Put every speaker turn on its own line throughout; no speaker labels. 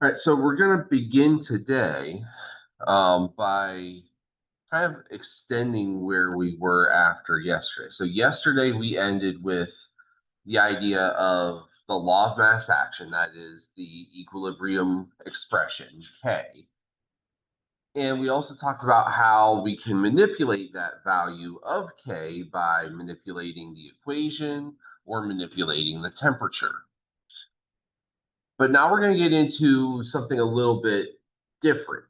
All right, so we're going to begin today by kind of extending where we were after yesterday. So yesterday we ended with the idea of the law of mass action, that is the equilibrium expression, K. And we also talked about how we can manipulate that value of K by manipulating the equation or manipulating the temperature. But now we're going to get into something a little bit different.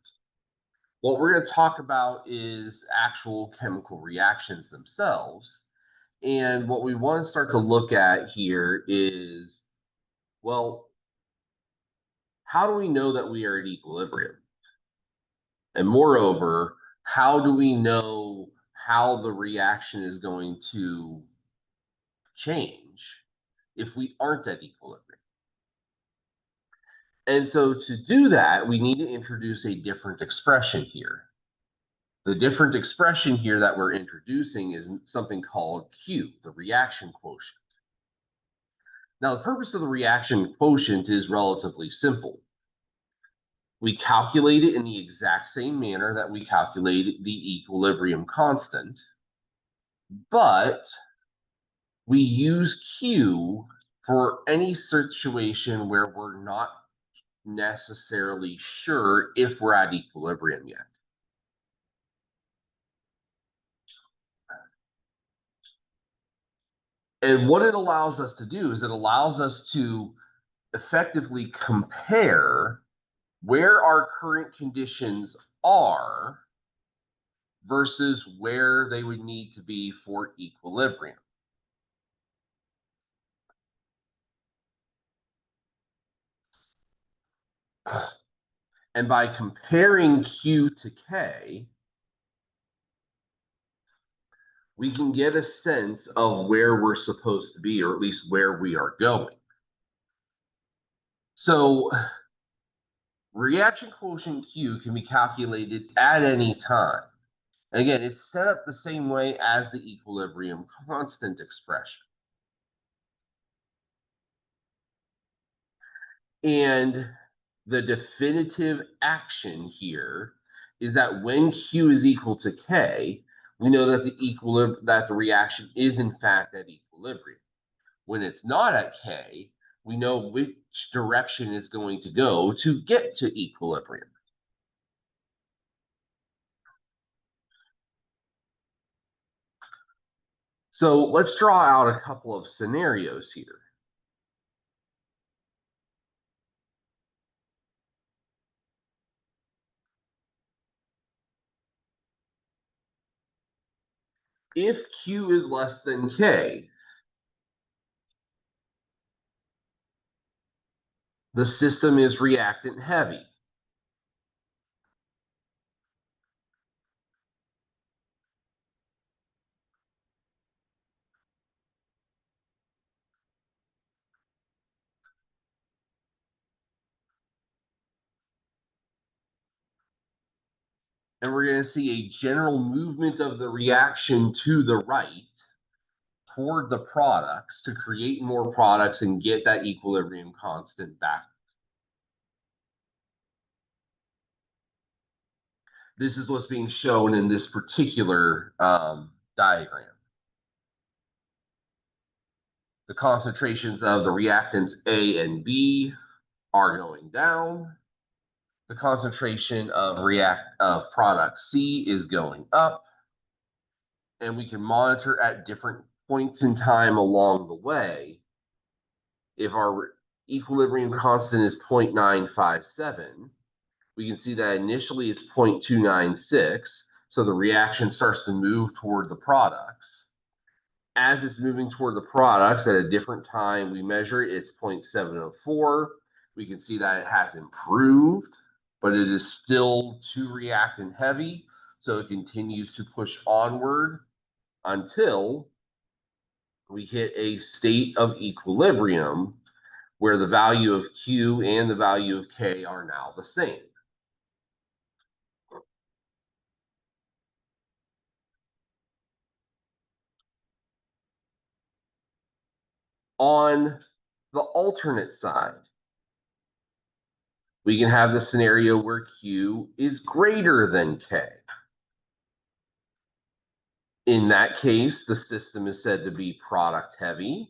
What we're going to talk about is actual chemical reactions themselves. And what we want to start to look at here is, well, how do we know that we are at equilibrium? And moreover, how do we know how the reaction is going to change if we aren't at equilibrium? And so to do that, we need to introduce a different expression here. The different expression here that we're introducing is something called Q, the reaction quotient. Now, the purpose of the reaction quotient is relatively simple. We calculate it in the exact same manner that we calculate the equilibrium constant, but we use Q for any situation where we're not necessarily sure if we're at equilibrium yet. And what it allows us to do is it allows us to effectively compare where our current conditions are versus where they would need to be for equilibrium. And by comparing Q to K, we can get a sense of where we're supposed to be, or at least where we are going. So reaction quotient Q can be calculated at any time. And again, it's set up the same way as the equilibrium constant expression. And the definitive action here is that when Q is equal to K, we know that the reaction is in fact at equilibrium. When it's not at K, we know which direction it's going to go to get to equilibrium. So let's draw out a couple of scenarios here. If Q is less than K, the system is reactant heavy. And we're going to see a general movement of the reaction to the right toward the products to create more products and get that equilibrium constant back. This is what's being shown in this particular diagram. The concentrations of the reactants A and B are going down. The concentration of product C is going up. And we can monitor at different points in time along the way. If our equilibrium constant is 0.957, we can see that initially it's 0.296. So the reaction starts to move toward the products. As it's moving toward the products at a different time, we measure it, it's 0.704. We can see that it has improved, but it is still too reactant heavy. So it continues to push onward until we hit a state of equilibrium where the value of Q and the value of K are now the same. On the alternate side, We can have the scenario where Q is greater than K. In that case, the system is said to be product heavy.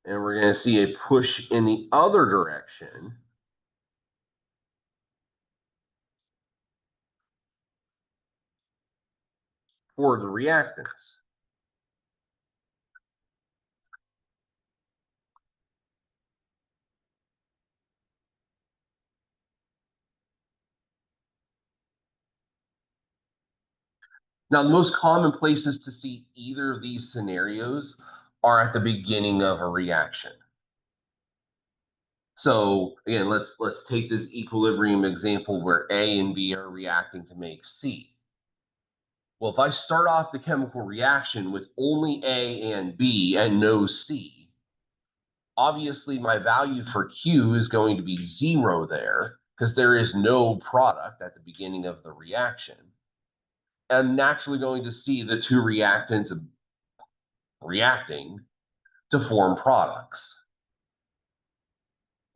And we're going to see a push in the other direction for the reactants. Now, the most common places to see either of these scenarios are at the beginning of a reaction. So again, let's take this equilibrium example where A and B are reacting to make C. Well, if I start off the chemical reaction with only A and B and no C, obviously my value for Q is going to be 0 there because there is no product at the beginning of the reaction. I'm naturally going to see the two reactants reacting to form products.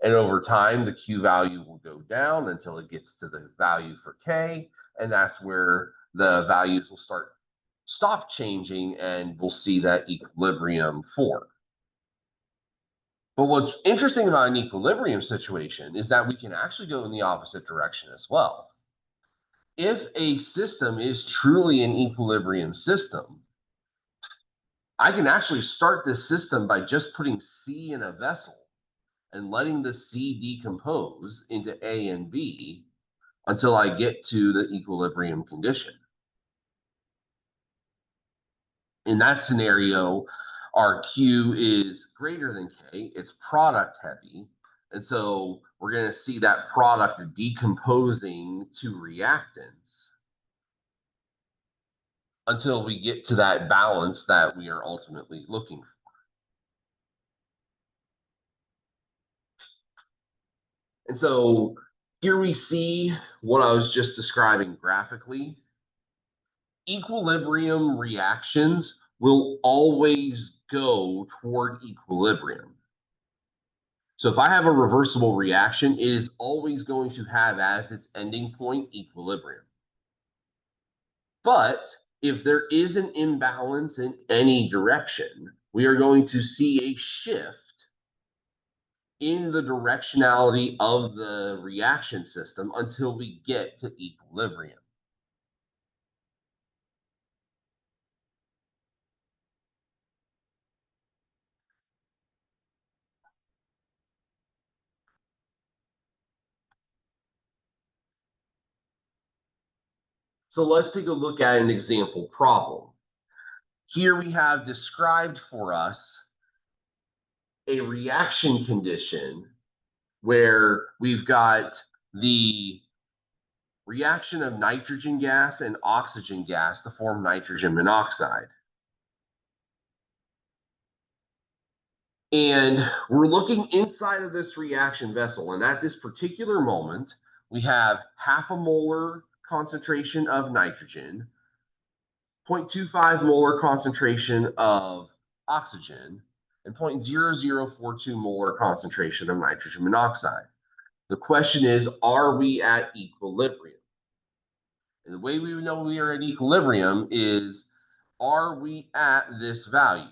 And over time, the Q value will go down until it gets to the value for K. And that's where the values will stop changing and we'll see that equilibrium form. But what's interesting about an equilibrium situation is that we can actually go in the opposite direction as well. If a system is truly an equilibrium system, I can actually start this system by just putting C in a vessel and letting the C decompose into A and B until I get to the equilibrium condition. In that scenario, our Q is greater than K, it's product heavy. And so we're going to see that product decomposing to reactants until we get to that balance that we are ultimately looking for. And so here we see what I was just describing graphically. Equilibrium reactions will always go toward equilibrium. So if I have a reversible reaction, it is always going to have as its ending point equilibrium. But if there is an imbalance in any direction, we are going to see a shift in the directionality of the reaction system until we get to equilibrium. So let's take a look at an example problem. Here we have described for us a reaction condition where we've got the reaction of nitrogen gas and oxygen gas to form nitrogen monoxide. And we're looking inside of this reaction vessel. And at this particular moment, we have half a molar concentration of nitrogen, 0.25 molar concentration of oxygen, and 0.0042 molar concentration of nitrogen monoxide. The question is, are we at equilibrium? And the way we know we are at equilibrium is, are we at this value?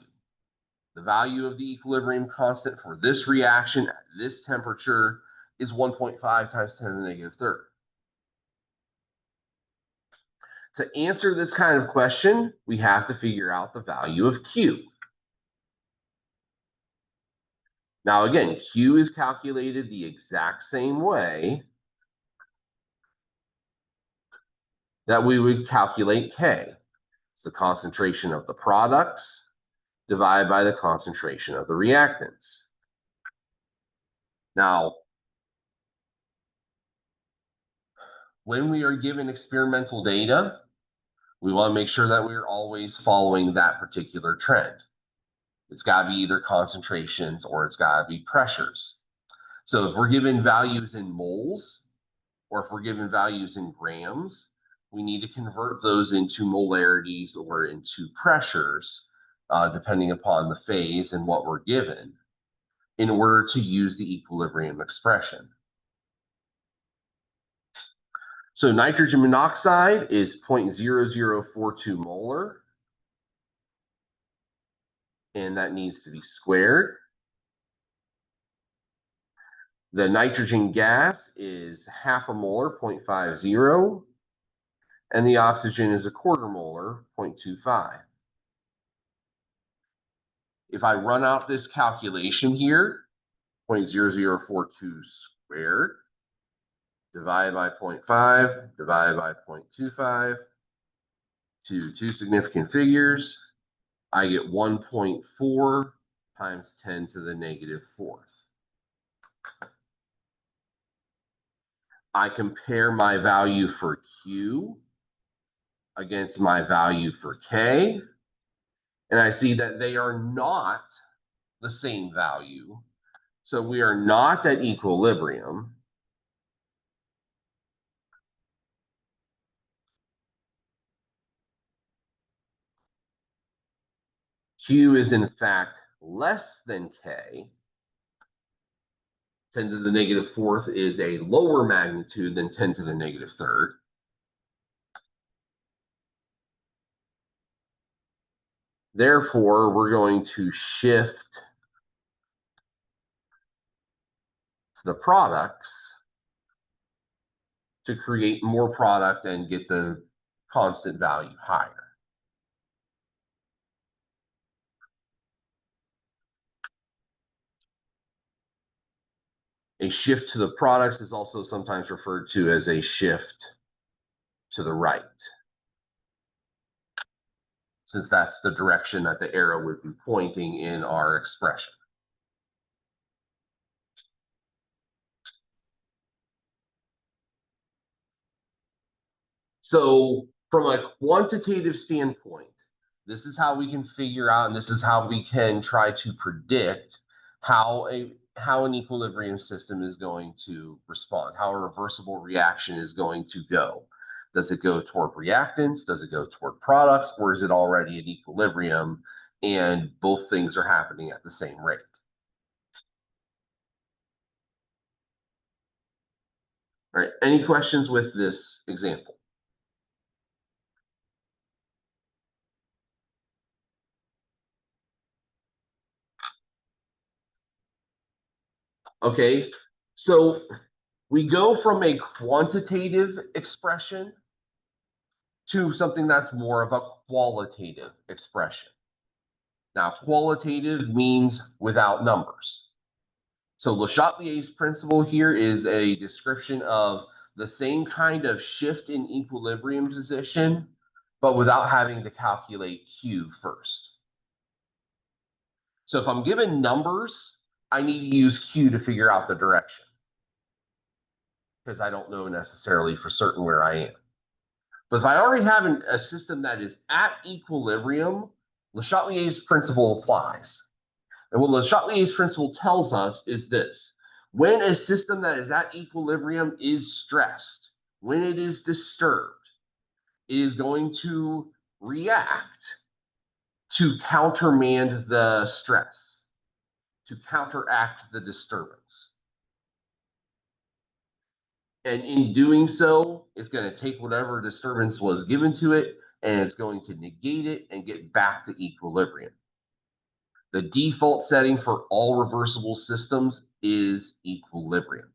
The value of the equilibrium constant for this reaction at this temperature is 1.5 times 10 to the negative third. To answer this kind of question, we have to figure out the value of Q. Now, again, Q is calculated the exact same way that we would calculate K. It's the concentration of the products divided by the concentration of the reactants. Now, when we are given experimental data, we want to make sure that we're always following that particular trend. It's got to be either concentrations or it's got to be pressures. So if we're given values in moles, or if we're given values in grams, we need to convert those into molarities or into pressures, depending upon the phase and what we're given, in order to use the equilibrium expression. So nitrogen monoxide is 0.0042 molar, and that needs to be squared. The nitrogen gas is half a molar, 0.50, and the oxygen is a quarter molar, 0.25. If I run out this calculation here, 0.0042 squared divided by 0.5 divided by 0.25 to two significant figures, I get 1.4 times 10 to the negative fourth. I compare my value for Q against my value for K, and I see that they are not the same value. So we are not at equilibrium. Q is in fact less than K. 10 to the negative fourth is a lower magnitude than 10 to the negative third. Therefore, we're going to shift the products to create more product and get the constant value higher. A shift to the products is also sometimes referred to as a shift to the right, since that's the direction that the arrow would be pointing in our expression. So from a quantitative standpoint, this is how we can figure out, and this is how we can try to predict how an equilibrium system is going to respond, how a reversible reaction is going to go. Does it go toward reactants? Does it go toward products? Or is it already at equilibrium and both things are happening at the same rate? All right, any questions with this example? Okay, so we go from a quantitative expression to something that's more of a qualitative expression. Now, qualitative means without numbers. So Le Chatelier's principle here is a description of the same kind of shift in equilibrium position, but without having to calculate Q first. So if I'm given numbers, I need to use Q to figure out the direction, because I don't know necessarily for certain where I am. But if I already have a system that is at equilibrium, Le Chatelier's principle applies. And what Le Chatelier's principle tells us is this: when a system that is at equilibrium is stressed, when it is disturbed, it is going to react to countermand the stress, to counteract the disturbance. And in doing so, it's going to take whatever disturbance was given to it, and it's going to negate it and get back to equilibrium. The default setting for all reversible systems is equilibrium.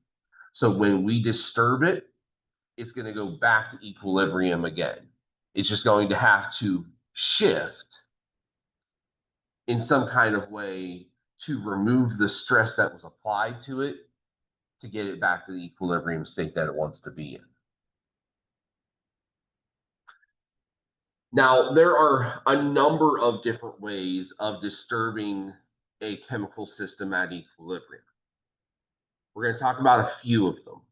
So when we disturb it, it's going to go back to equilibrium again. It's just going to have to shift in some kind of way to remove the stress that was applied to it to get it back to the equilibrium state that it wants to be in. Now, there are a number of different ways of disturbing a chemical system at equilibrium. We're going to talk about a few of them.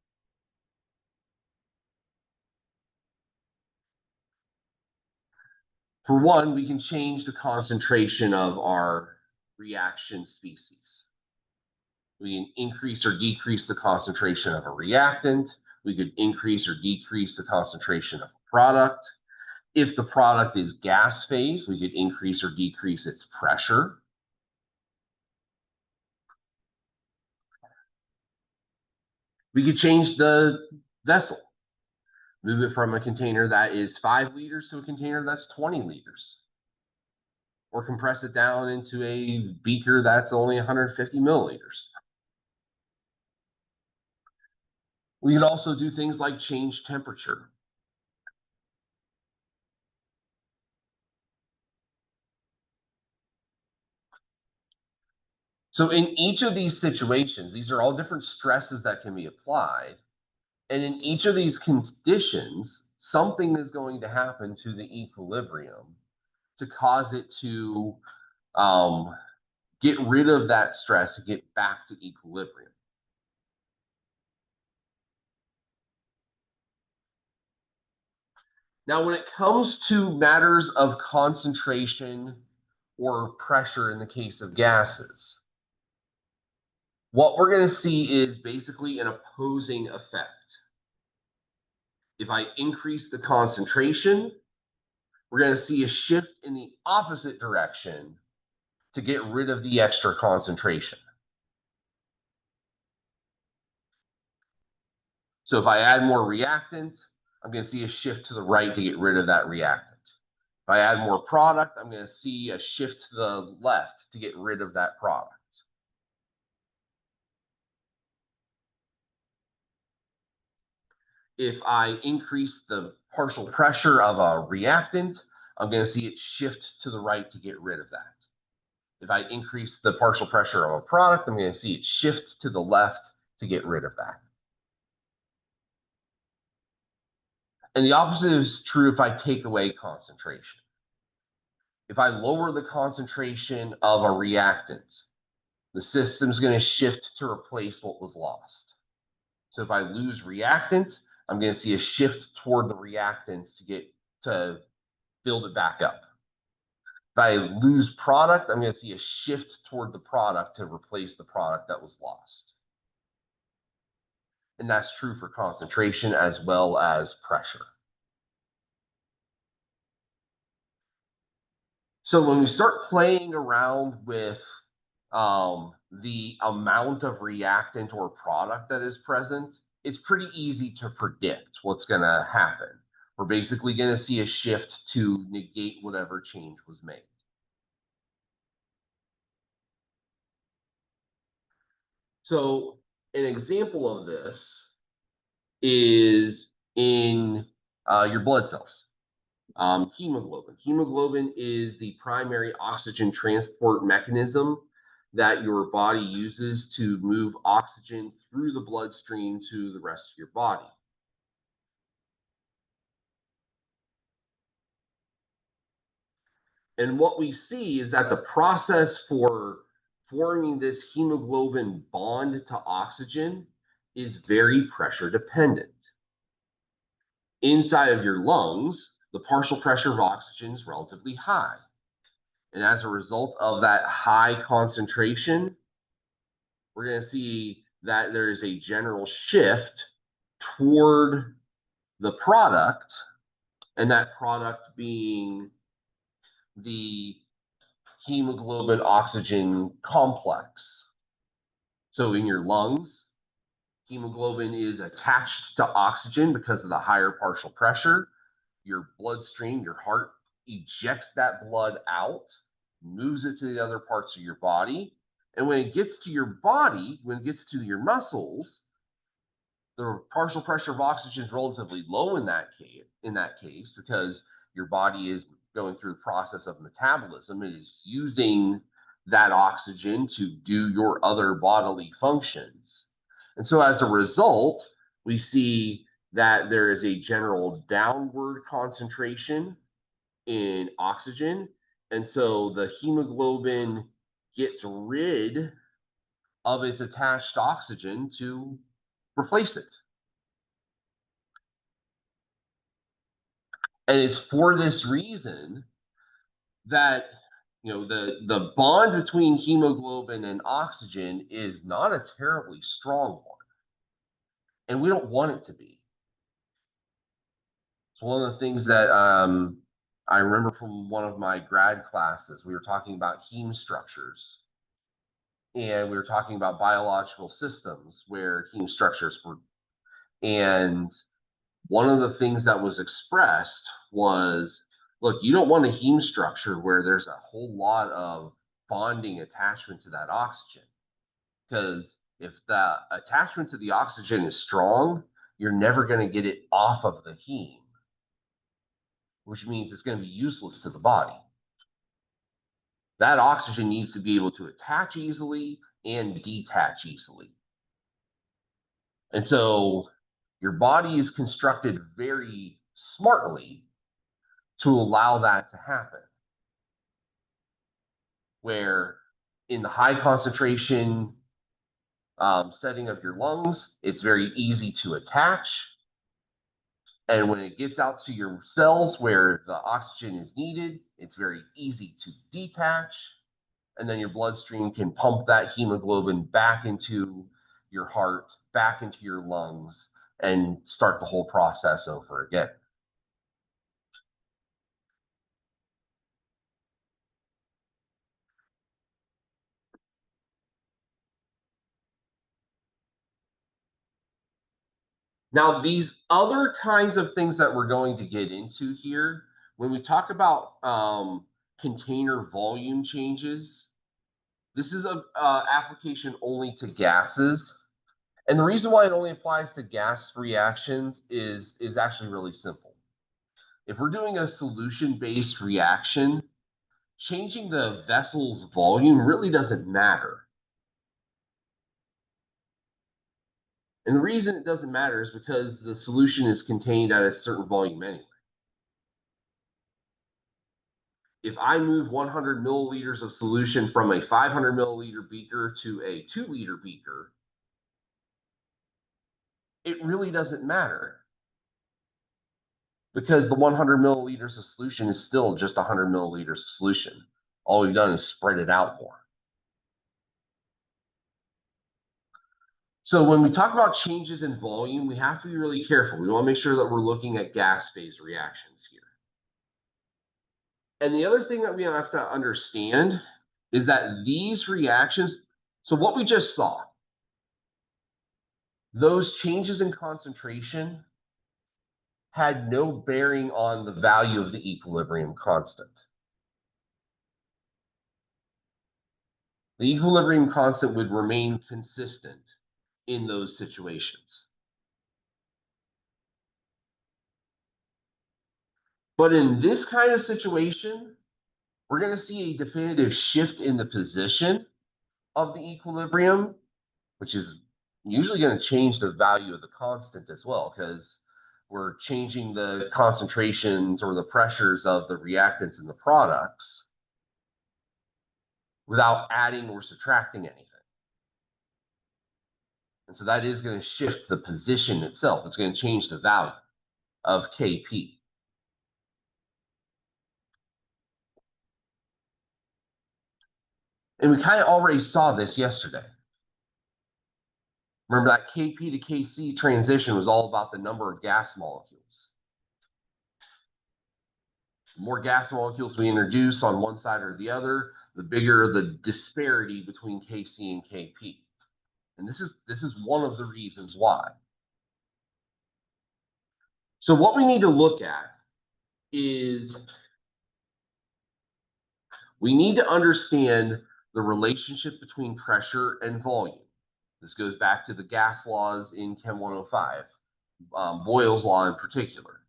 For one, we can change the concentration of our reaction species. We can increase or decrease the concentration of a reactant. We could increase or decrease the concentration of a product. If the product is gas phase, we could increase or decrease its pressure. We could change the vessel, move it from a container that is 5 liters to a container that's 20 liters, or compress it down into a beaker that's only 150 milliliters. We could also do things like change temperature. So in each of these situations, these are all different stresses that can be applied. And in each of these conditions, something is going to happen to the equilibrium to cause it to get rid of that stress and get back to equilibrium. Now, when it comes to matters of concentration or pressure in the case of gases, what we're going to see is basically an opposing effect. If I increase the concentration, we're going to see a shift in the opposite direction to get rid of the extra concentration. So if I add more reactant, I'm going to see a shift to the right to get rid of that reactant. If I add more product, I'm going to see a shift to the left to get rid of that product. If I increase the partial pressure of a reactant, I'm going to see it shift to the right to get rid of that. If I increase the partial pressure of a product, I'm going to see it shift to the left to get rid of that. And the opposite is true if I take away concentration. If I lower the concentration of a reactant, the system's going to shift to replace what was lost. So if I lose reactant, I'm going to see a shift toward the reactants to build it back up. If I lose product, I'm going to see a shift toward the product to replace the product that was lost. And that's true for concentration as well as pressure. So when we start playing around with the amount of reactant or product that is present, it's pretty easy to predict what's going to happen. We're basically going to see a shift to negate whatever change was made. So an example of this is in your blood cells. Hemoglobin. Hemoglobin is the primary oxygen transport mechanism that your body uses to move oxygen through the bloodstream to the rest of your body. And what we see is that the process for forming this hemoglobin bond to oxygen is very pressure dependent. Inside of your lungs, the partial pressure of oxygen is relatively high. And as a result of that high concentration, we're going to see that there is a general shift toward the product, and that product being the hemoglobin oxygen complex. So in your lungs, hemoglobin is attached to oxygen because of the higher partial pressure. Your bloodstream, your heart ejects that blood out, moves it to the other parts of your body. And when it gets to your body, when it gets to your muscles, the partial pressure of oxygen is relatively low in that case because your body is going through the process of metabolism. It is using that oxygen to do your other bodily functions. And so as a result, we see that there is a general downward concentration in oxygen. And so the hemoglobin gets rid of its attached oxygen to replace it. And it's for this reason that the bond between hemoglobin and oxygen is not a terribly strong one. And we don't want it to be. So one of the things that I remember from one of my grad classes, we were talking about heme structures, and we were talking about biological systems where heme structures were. And one of the things that was expressed was, look, you don't want a heme structure where there's a whole lot of bonding attachment to that oxygen. Because if the attachment to the oxygen is strong, you're never going to get it off of the heme, which means it's going to be useless to the body. That oxygen needs to be able to attach easily and detach easily. And so your body is constructed very smartly to allow that to happen. Where in the high concentration setting of your lungs, it's very easy to attach. And when it gets out to your cells where the oxygen is needed, it's very easy to detach. And then your bloodstream can pump that hemoglobin back into your heart, back into your lungs, and start the whole process over again. Now, these other kinds of things that we're going to get into here, when we talk about container volume changes, this is a application only to gases. And the reason why it only applies to gas reactions is actually really simple. If we're doing a solution-based reaction, changing the vessel's volume really doesn't matter. And the reason it doesn't matter is because the solution is contained at a certain volume anyway. If I move 100 milliliters of solution from a 500 milliliter beaker to a 2-liter beaker, it really doesn't matter because the 100 milliliters of solution is still just 100 milliliters of solution. All we've done is spread it out more. So when we talk about changes in volume, we have to be really careful. We want to make sure that we're looking at gas phase reactions here. And the other thing that we have to understand is that these reactions, so what we just saw, those changes in concentration had no bearing on the value of the equilibrium constant. The equilibrium constant would remain consistent in those situations. But in this kind of situation, we're going to see a definitive shift in the position of the equilibrium, which is usually going to change the value of the constant as well, because we're changing the concentrations or the pressures of the reactants and the products without adding or subtracting anything. And so that is going to shift the position itself. It's going to change the value of Kp. And we kind of already saw this yesterday. Remember that Kp to Kc transition was all about the number of gas molecules. The more gas molecules we introduce on one side or the other, the bigger the disparity between Kc and Kp. And this is one of the reasons why. So what we need to look at is we need to understand the relationship between pressure and volume. This goes back to the gas laws in Chem 105, Boyle's law in particular.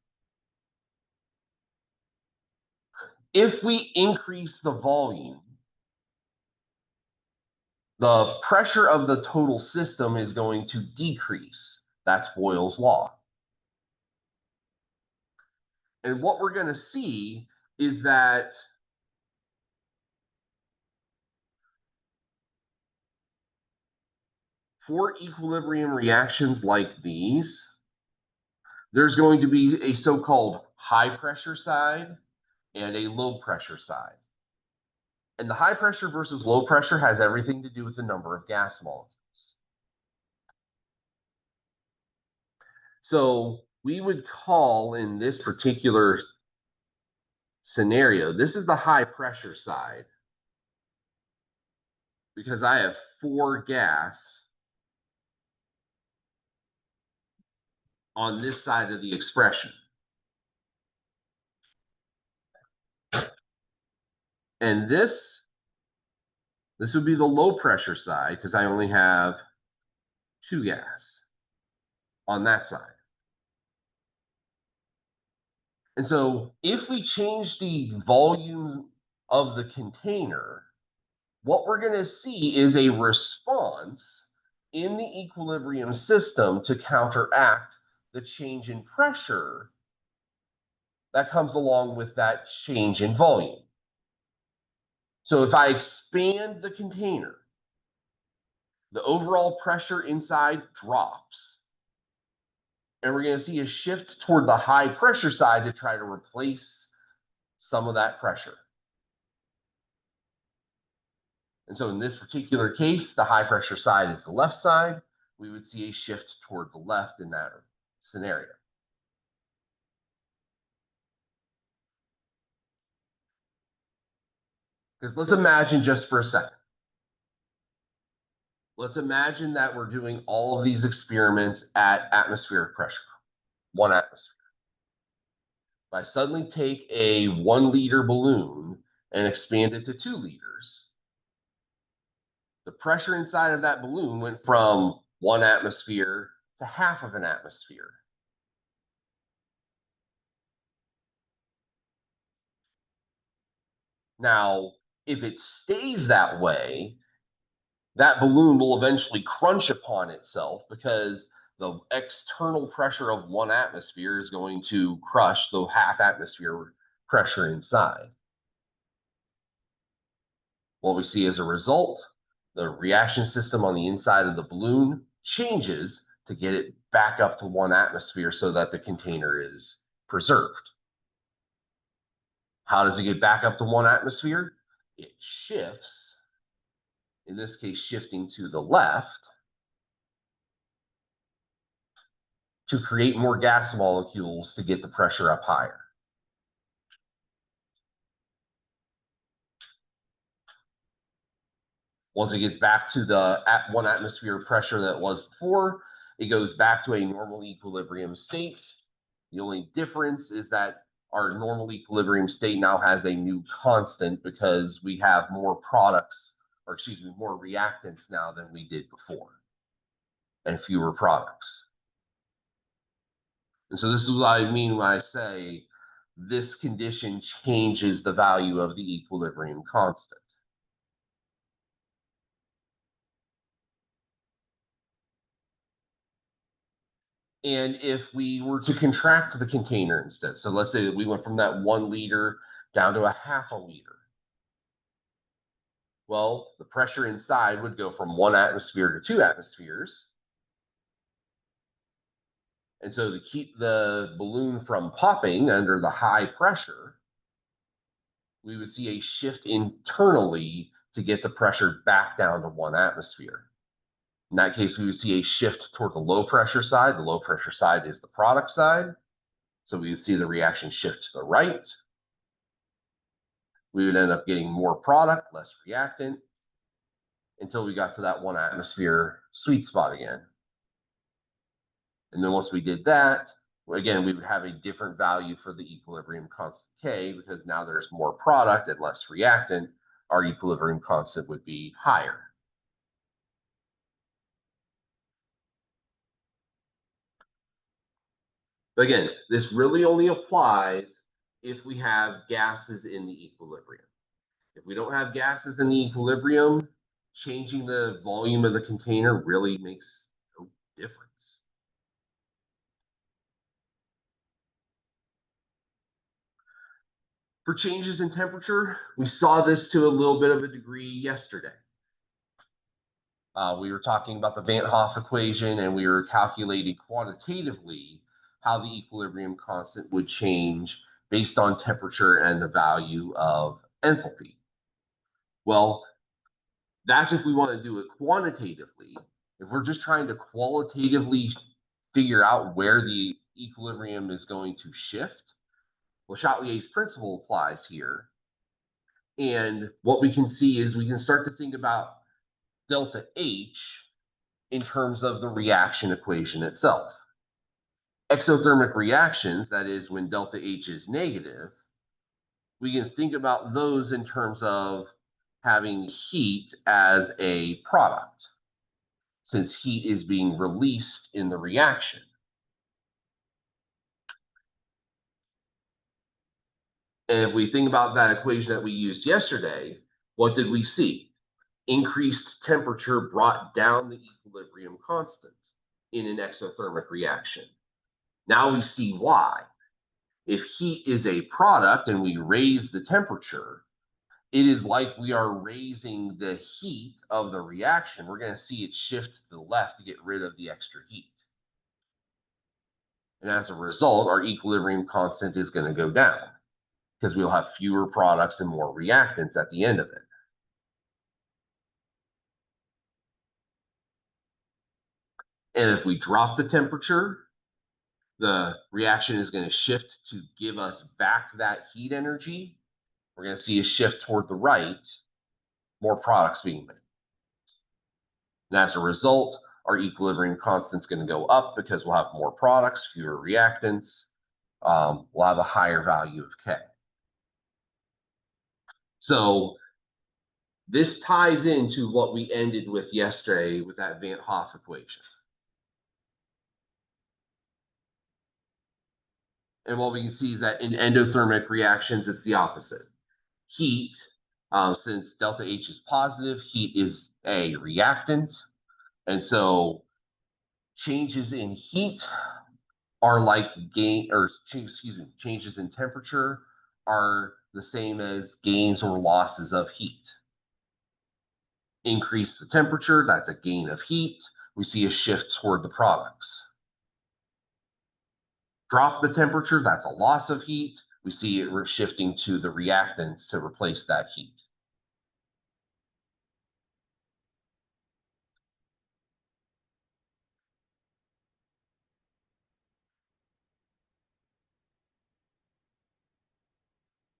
If we increase the volume, the pressure of the total system is going to decrease. That's Boyle's law. And what we're going to see is that for equilibrium reactions like these, there's going to be a so-called high pressure side and a low pressure side. And the high pressure versus low pressure has everything to do with the number of gas molecules. So we would call in this particular scenario, this is the high pressure side because I have 4 gas on this side of the expression. And this would be the low pressure side because I only have 2 gas on that side. And so if we change the volume of the container, what we're going to see is a response in the equilibrium system to counteract the change in pressure that comes along with that change in volume. So if I expand the container, the overall pressure inside drops. And we're going to see a shift toward the high pressure side to try to replace some of that pressure. And so in this particular case, the high pressure side is the left side. We would see a shift toward the left in that scenario. Because let's imagine just for a second. Let's imagine that we're doing all of these experiments at atmospheric pressure, 1 atmosphere. If I suddenly take a 1 liter balloon and expand it to 2 liters, the pressure inside of that balloon went from 1 atmosphere to half of an atmosphere. Now, if it stays that way, that balloon will eventually crunch upon itself because the external pressure of 1 atmosphere is going to crush the half atmosphere pressure inside. What we see as a result, the reaction system on the inside of the balloon changes to get it back up to 1 atmosphere so that the container is preserved. How does it get back up to 1 atmosphere? It shifts, in this case, shifting to the left to create more gas molecules to get the pressure up higher. Once it gets back to the 1 atmosphere pressure that it was before, it goes back to a normal equilibrium state. The only difference is that our normal equilibrium state now has a new constant because we have more products, or excuse me, more reactants now than we did before, and fewer products. And so this is what I mean when I say this condition changes the value of the equilibrium constant. And if we were to contract the container instead, so let's say that we went from that 1 liter down to a half a liter. Well, the pressure inside would go from 1 atmosphere to 2 atmospheres. And so to keep the balloon from popping under the high pressure, we would see a shift internally to get the pressure back down to 1 atmosphere. In that case, we would see a shift toward the low pressure side. The low pressure side is the product side. So we would see the reaction shift to the right. We would end up getting more product, less reactant, until we got to that 1 atmosphere sweet spot again. And then once we did that, again, we would have a different value for the equilibrium constant K because now there's more product and less reactant. Our equilibrium constant would be higher. But again, this really only applies if we have gases in the equilibrium. If we don't have gases in the equilibrium, changing the volume of the container really makes no difference. For changes in temperature, we saw this to a little bit of a degree yesterday. We were talking about the Van Hoff equation, and we were calculating quantitatively how the equilibrium constant would change based on temperature and the value of enthalpy. Well, that's if we want to do it quantitatively. If we're just trying to qualitatively figure out where the equilibrium is going to shift? Well, Chatelier's principle applies here. And what we can see is we can start to think about delta H in terms of the reaction equation itself. Exothermic reactions, that is, when delta H is negative, we can think about those in terms of having heat as a product, since heat is being released in the reaction. And if we think about that equation that we used yesterday, what did we see? Increased temperature brought down the equilibrium constant in an exothermic reaction. Now we see why. If heat is a product and we raise the temperature, it is like we are raising the heat of the reaction. We're going to see it shift to the left to get rid of the extra heat. And as a result, our equilibrium constant is going to go down because we'll have fewer products and more reactants at the end of it. And if we drop the temperature, the reaction is going to shift to give us back that heat energy. We're going to see a shift toward the right, more products being made. And as a result, our equilibrium constant is going to go up because we'll have more products, fewer reactants. We'll have a higher value of K. So this ties into what we ended with yesterday with that Van Hoff equation. And what we can see is that in endothermic reactions, it's the opposite. Heat, since delta H is positive, heat is a reactant. And so changes in heat are like changes in temperature are the same as gains or losses of heat. Increase the temperature, that's a gain of heat. We see a shift toward the products. Drop the temperature, that's a loss of heat. We see it shifting to the reactants to replace that heat.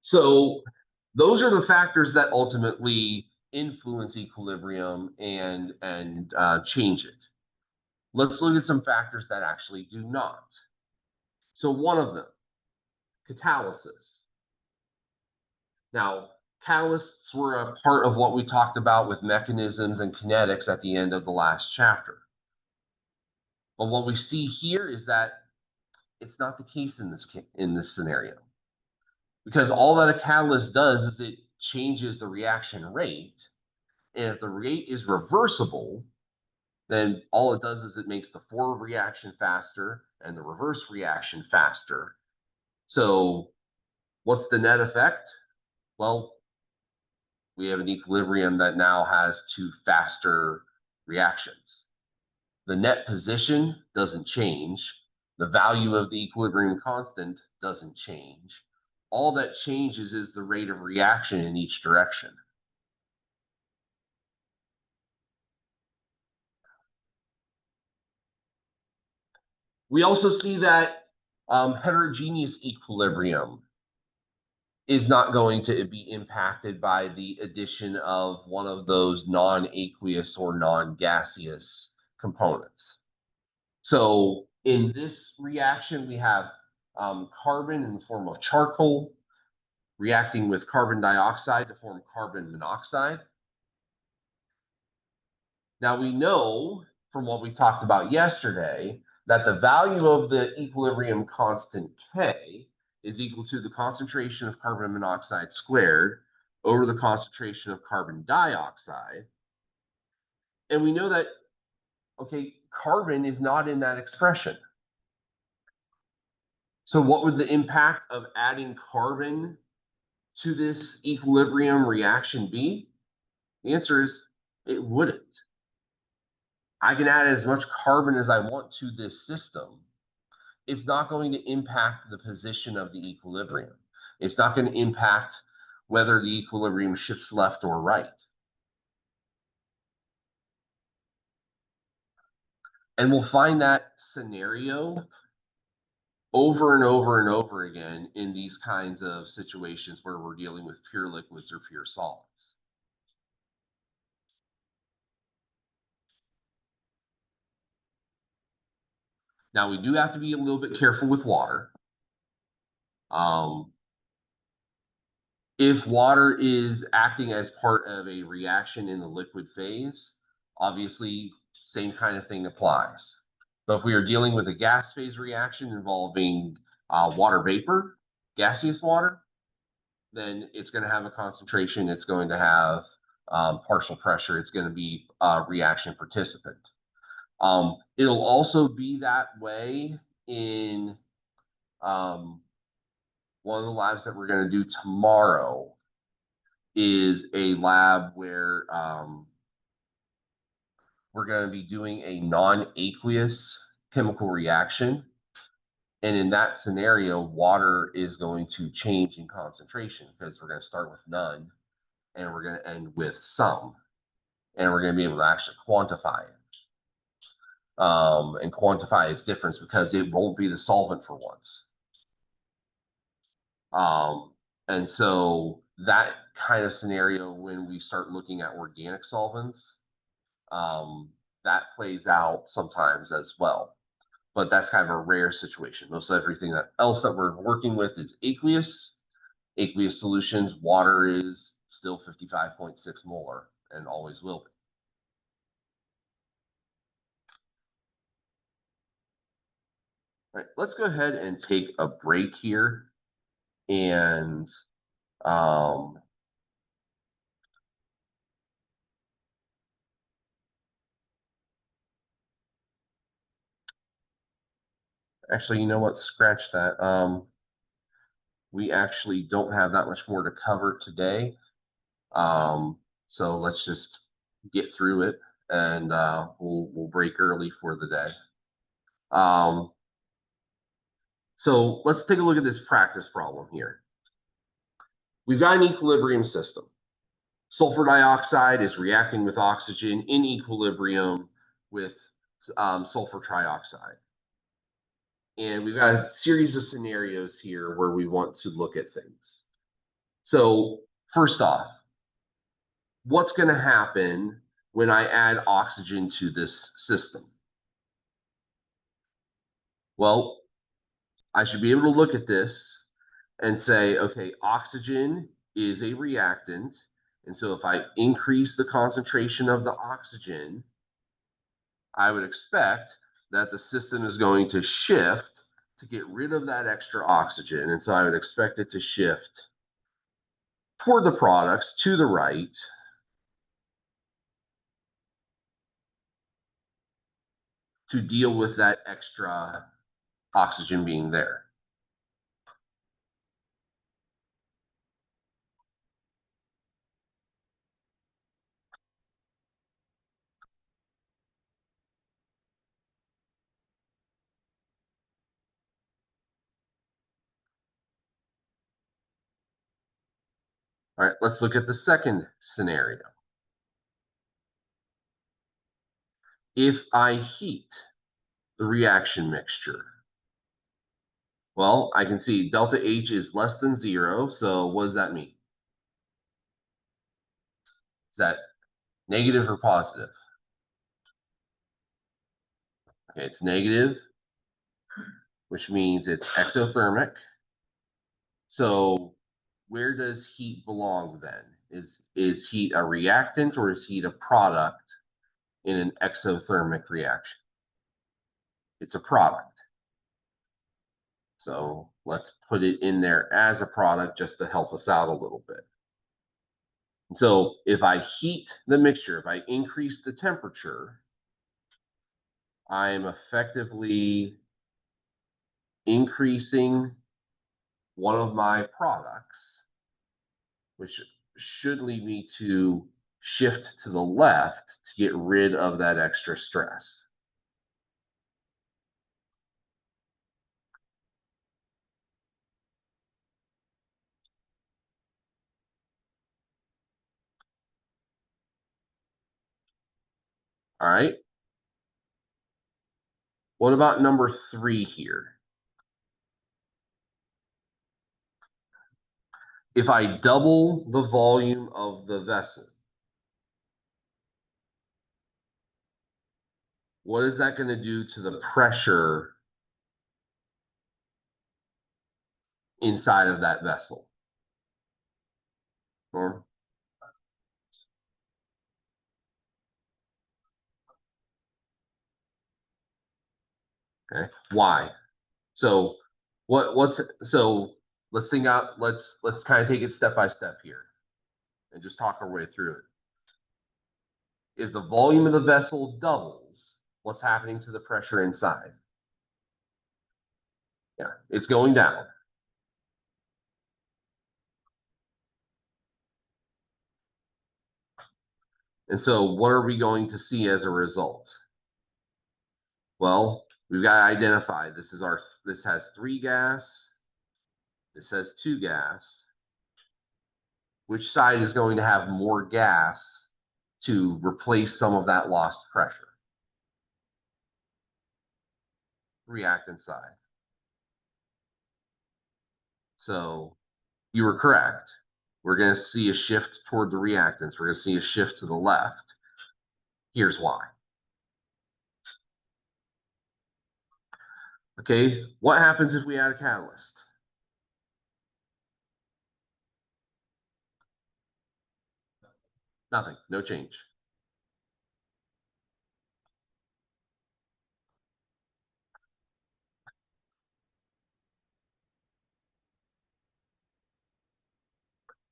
So those are the factors that ultimately influence equilibrium and change it. Let's look at some factors that actually do not. So one of them, catalysis. Now, catalysts were a part of what we talked about with mechanisms and kinetics at the end of the last chapter. But what we see here is that it's not the case in this scenario. Because all that a catalyst does is it changes the reaction rate. And if the rate is reversible, then all it does is it makes the forward reaction faster and the reverse reaction faster. So what's the net effect? Well, we have an equilibrium that now has two faster reactions. The net position doesn't change. The value of the equilibrium constant doesn't change. All that changes is the rate of reaction in each direction. We also see that heterogeneous equilibrium is not going to be impacted by the addition of one of those non-aqueous or non-gaseous components. So in this reaction, we have carbon in the form of charcoal reacting with carbon dioxide to form carbon monoxide. Now we know from what we talked about yesterday that the value of the equilibrium constant K is equal to the concentration of carbon monoxide squared over the concentration of carbon dioxide. And we know that, okay, carbon is not in that expression. So what would the impact of adding carbon to this equilibrium reaction be? The answer is it wouldn't. I can add as much carbon as I want to this system. It's not going to impact the position of the equilibrium. It's not going to impact whether the equilibrium shifts left or right. And we'll find that scenario over and over and over again in these kinds of situations where we're dealing with pure liquids or pure solids. Now, we do have to be a little bit careful with water. If water is acting as part of a reaction in the liquid phase, obviously, same kind of thing applies. But if we are dealing with a gas phase reaction involving water vapor, gaseous water, then it's going to have a concentration, it's going to have partial pressure, it's going to be a reaction participant. It'll also be that way in one of the labs that we're going to do tomorrow is a lab where we're going to be doing a non-aqueous chemical reaction. And in that scenario, water is going to change in concentration because we're going to start with none and we're going to end with some. And we're going to be able to actually quantify it and quantify its difference because it won't be the solvent for once. And so that kind of scenario, when we start looking at organic solvents, that plays out sometimes as well. But that's kind of a rare situation. Most everything else that we're working with is aqueous. Aqueous solutions, water is still 55.6 molar and always will be. All right, let's go ahead and take a break here. And actually, you know what? Scratch that. We actually don't have that much more to cover today. So let's just get through it and we'll break early for the day. So let's take a look at this practice problem here. We've got an equilibrium system. Sulfur dioxide is reacting with oxygen in equilibrium with sulfur trioxide. And we've got a series of scenarios here where we want to look at things. So first off, what's going to happen when I add oxygen to this system? Well, I should be able to look at this and say, okay, oxygen is a reactant. And so if I increase the concentration of the oxygen, I would expect that the system is going to shift to get rid of that extra oxygen. And so I would expect it to shift toward the products to the right. To deal with that extra oxygen being there. All right, let's look at the second scenario. If I heat the reaction mixture, well, I can see delta H is less than 0. So what does that mean? Is that negative or positive? Okay, it's negative, which means it's exothermic. So where does heat belong then? Is heat a reactant or is heat a product in an exothermic reaction? It's a product. So let's put it in there as a product just to help us out a little bit. So if I heat the mixture, if I increase the temperature, I am effectively increasing one of my products, which should lead me to shift to the left to get rid of that extra stress. All right. What about number 3 here? if I double the volume of the vessel, what is that going to do to the pressure inside of that vessel? Or, okay, why? So what's so let's think out let's kind of take it step by step here and just talk our way through it. If the volume of the vessel doubles, what's happening to the pressure inside? Yeah, it's going down. And so what are we going to see as a result? Well, we've got to identify this has 3 gas, this has 2 gas. Which side is going to have more gas to replace some of that lost pressure? Reactant side. So you were correct. We're going to see a shift toward the reactants. We're going to see a shift to the left. Here's why. Okay, what happens if we add a catalyst? Nothing, no change.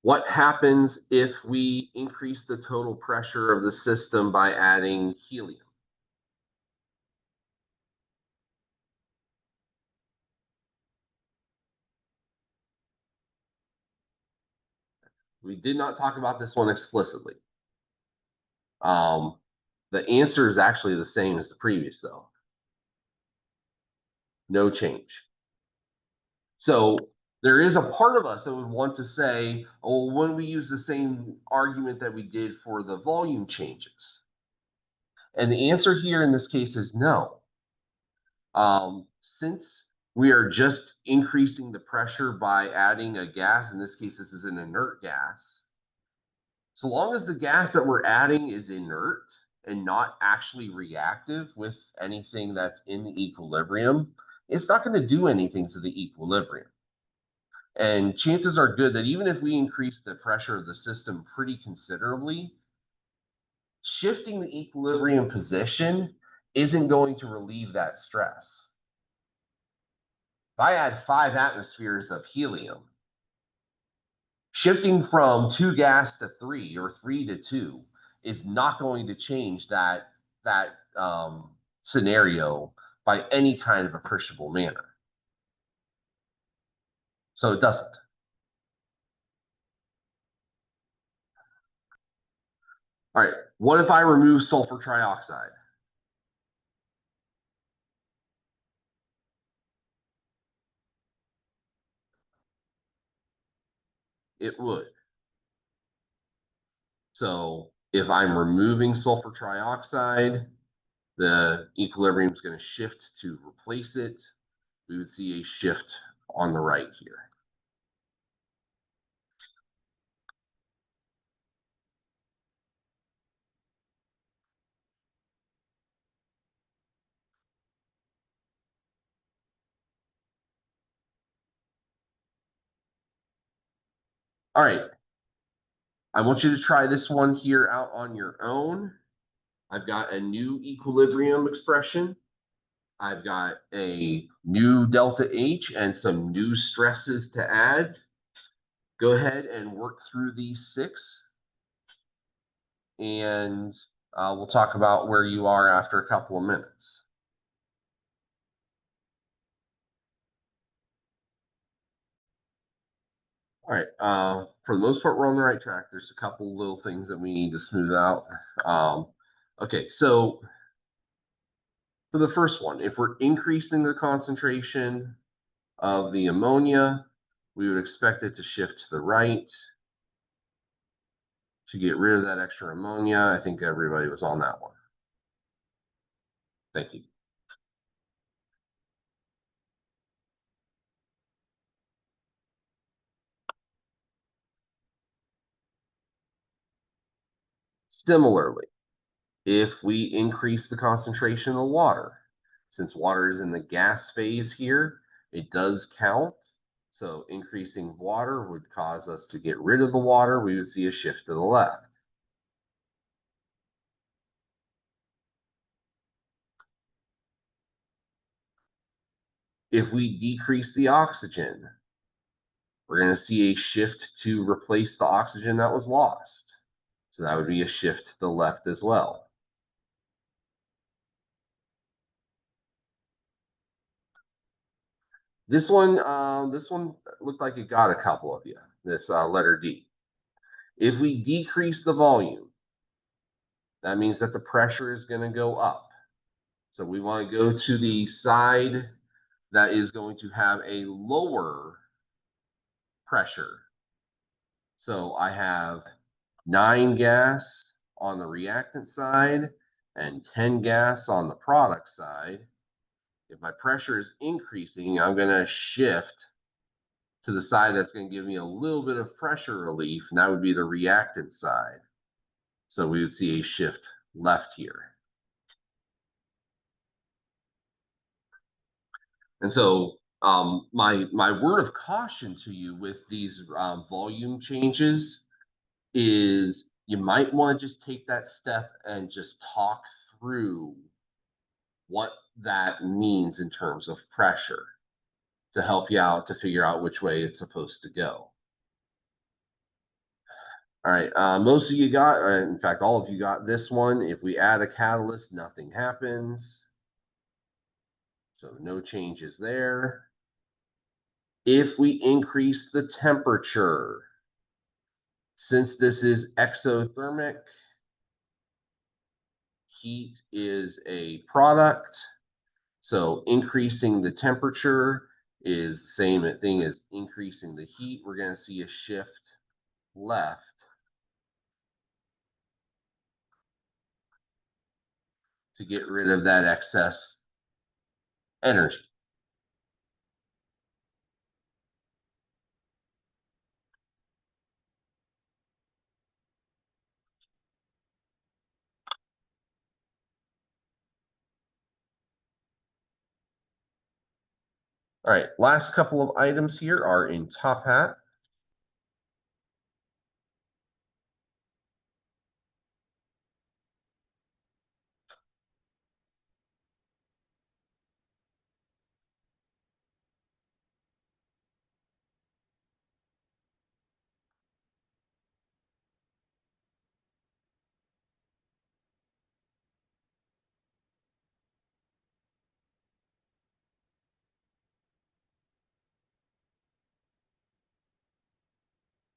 What happens if we increase the total pressure of the system by adding helium? We did not talk about this one explicitly. The answer is actually the same as the previous, though. No change. So there is a part of us that would want to say, oh, when we use the same argument that we did for the volume changes? And the answer here in this case is no. Since we are just increasing the pressure by adding a gas, in this case, this is an inert gas. So long as the gas that we're adding is inert and not actually reactive with anything that's in the equilibrium, it's not going to do anything to the equilibrium. And chances are good that even if we increase the pressure of the system pretty considerably, shifting the equilibrium position isn't going to relieve that stress. If I add 5 atmospheres of helium, shifting from 2 gas to 3 or 3 to 2 is not going to change that scenario by any kind of appreciable manner. So it doesn't. All right, what if I remove sulfur trioxide? It would. So if I'm removing sulfur trioxide, the equilibrium is going to shift to replace it. We would see a shift on the right here. All right. I want you to try this one here out on your own. I've got a new equilibrium expression. I've got a new delta H and some new stresses to add. Go ahead and work through these 6. And we'll talk about where you are after a couple of minutes. All right. For the most part, we're on the right track. There's a couple little things that we need to smooth out. Okay, so for the first one, if we're increasing the concentration of the ammonia, we would expect it to shift to the right to get rid of that extra ammonia. I think everybody was on that one. Thank you. Similarly, if we increase the concentration of water, since water is in the gas phase here, it does count. So increasing water would cause us to get rid of the water. We would see a shift to the left. If we decrease the oxygen, we're going to see a shift to replace the oxygen that was lost. So that would be a shift to the left as well. This one looked like it got a couple of you. This letter D. If we decrease the volume, that means that the pressure is going to go up. So we want to go to the side that is going to have a lower pressure. So I have 9 gas on the reactant side and 10 gas on the product side. If my pressure is increasing, I'm going to shift to the side that's going to give me a little bit of pressure relief, and that would be the reactant side. So we would see a shift left here. And so my word of caution to you with these volume changes is you might want to just take that step and just talk through what that means in terms of pressure to help you out to figure out which way it's supposed to go. All right, most of you got, in fact, all of you got this one. If we add a catalyst, nothing happens. So no changes there. If we increase the temperature, since this is exothermic, heat is a product. So increasing the temperature is the same thing as increasing the heat. We're going to see a shift left to get rid of that excess energy. All right, last couple of items here are in top hat.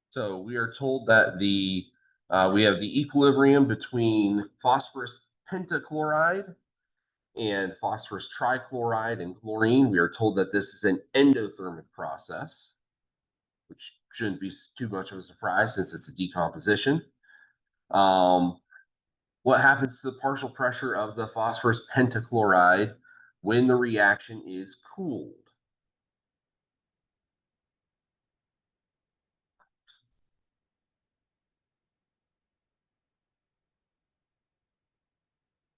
So we are told that we have the equilibrium between phosphorus pentachloride and phosphorus trichloride and chlorine. We are told that this is an endothermic process, which shouldn't be too much of a surprise since it's a decomposition. What happens to the partial pressure of the phosphorus pentachloride when the reaction is cooled?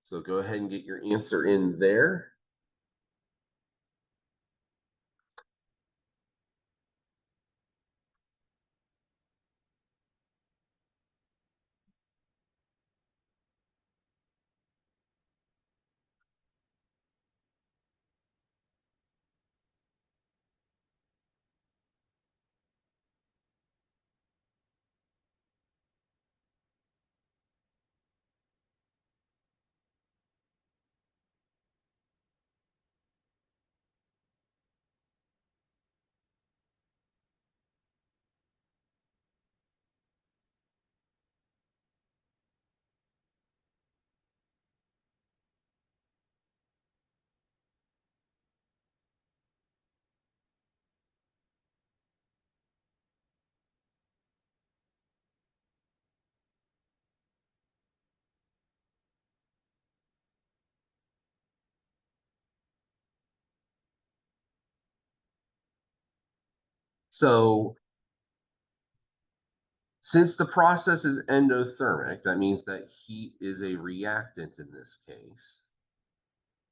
So go ahead and get your answer in there. So Since the process is endothermic, that means that heat is a reactant in this case.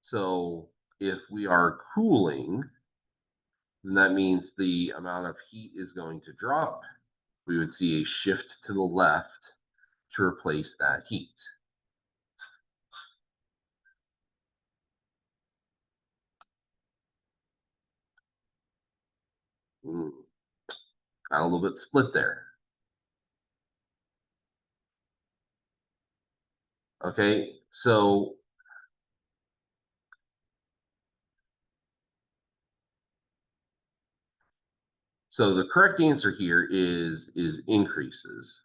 So if we are cooling, then that means the amount of heat is going to drop. We would see a shift to the left to replace that heat. Got a little bit split there. Okay, so the correct answer here is increases.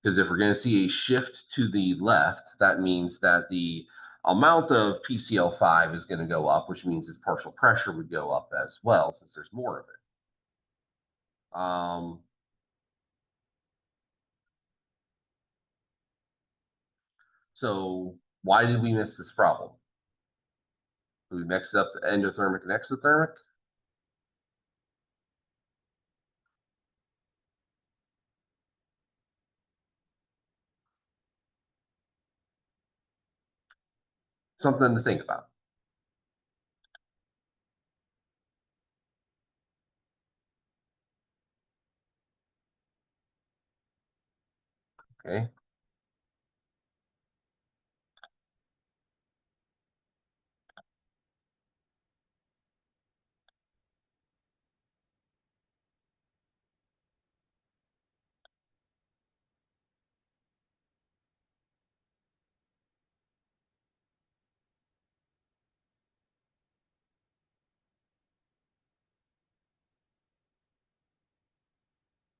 Because if we're going to see a shift to the left, that means that the amount of PCl5 is going to go up, which means its partial pressure would go up as well, since there's more of it. So why did we miss this problem? Did we mix up the endothermic and exothermic? Something to think about. Okay.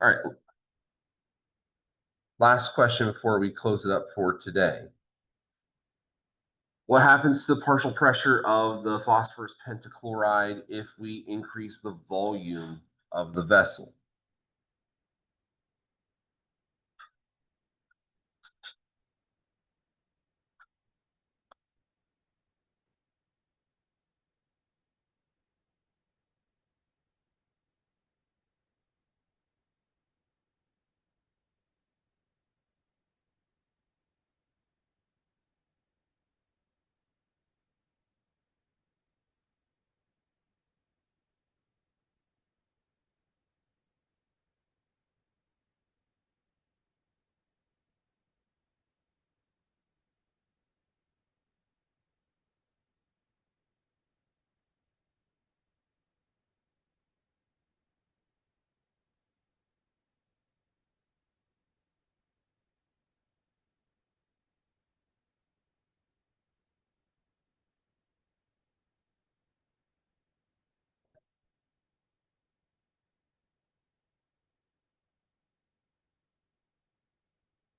All right. Last question before we close it up for today. What happens to the partial pressure of the phosphorus pentachloride if we increase the volume of the vessel?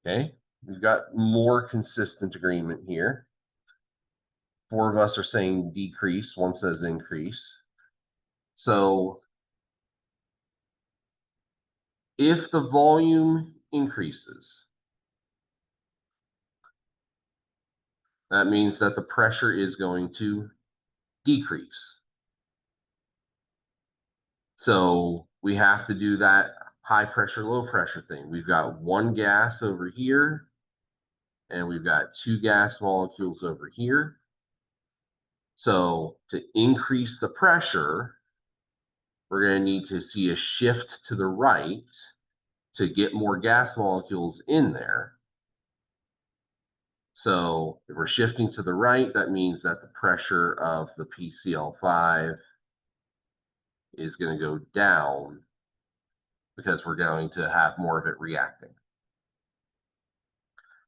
Okay, we've got more consistent agreement here. 4 of us are saying decrease, 1 says increase. So if the volume increases, that means that the pressure is going to decrease. So we have to do that high pressure, low pressure thing. We've got 1 gas over here, and we've got 2 gas molecules over here. So to increase the pressure, we're going to need to see a shift to the right to get more gas molecules in there. So if we're shifting to the right, that means that the pressure of the PCl5 is going to go down because we're going to have more of it reacting.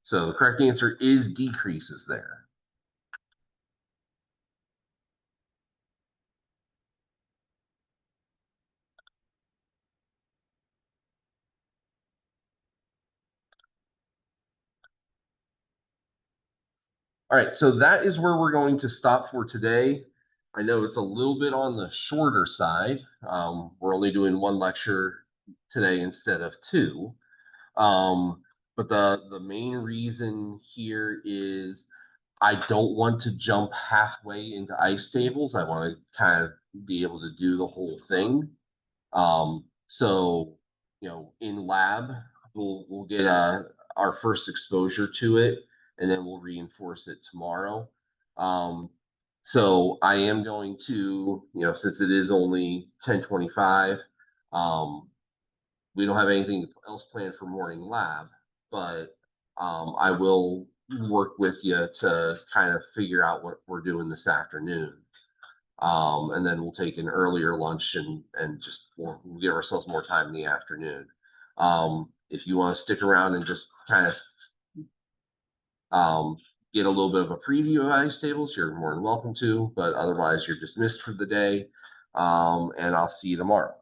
So the correct answer is decreases there. All right, so that is where we're going to stop for today. I know it's a little bit on the shorter side. We're only doing 1 lecture today instead of 2. But the main reason here is I don't want to jump halfway into ice tables. I want to kind of be able to do the whole thing. So in lab, we'll get our first exposure to it, and then we'll reinforce it tomorrow. Um, so I am going to, since it is only 10:25, um, we don't have anything else planned for morning lab, but I will work with you to kind of figure out what we're doing this afternoon. And then we'll take an earlier lunch and just we'll give ourselves more time in the afternoon. If you want to stick around and just kind of um, get a little bit of a preview of ice tables, you're more than welcome to. But otherwise, you're dismissed for the day. And I'll see you tomorrow.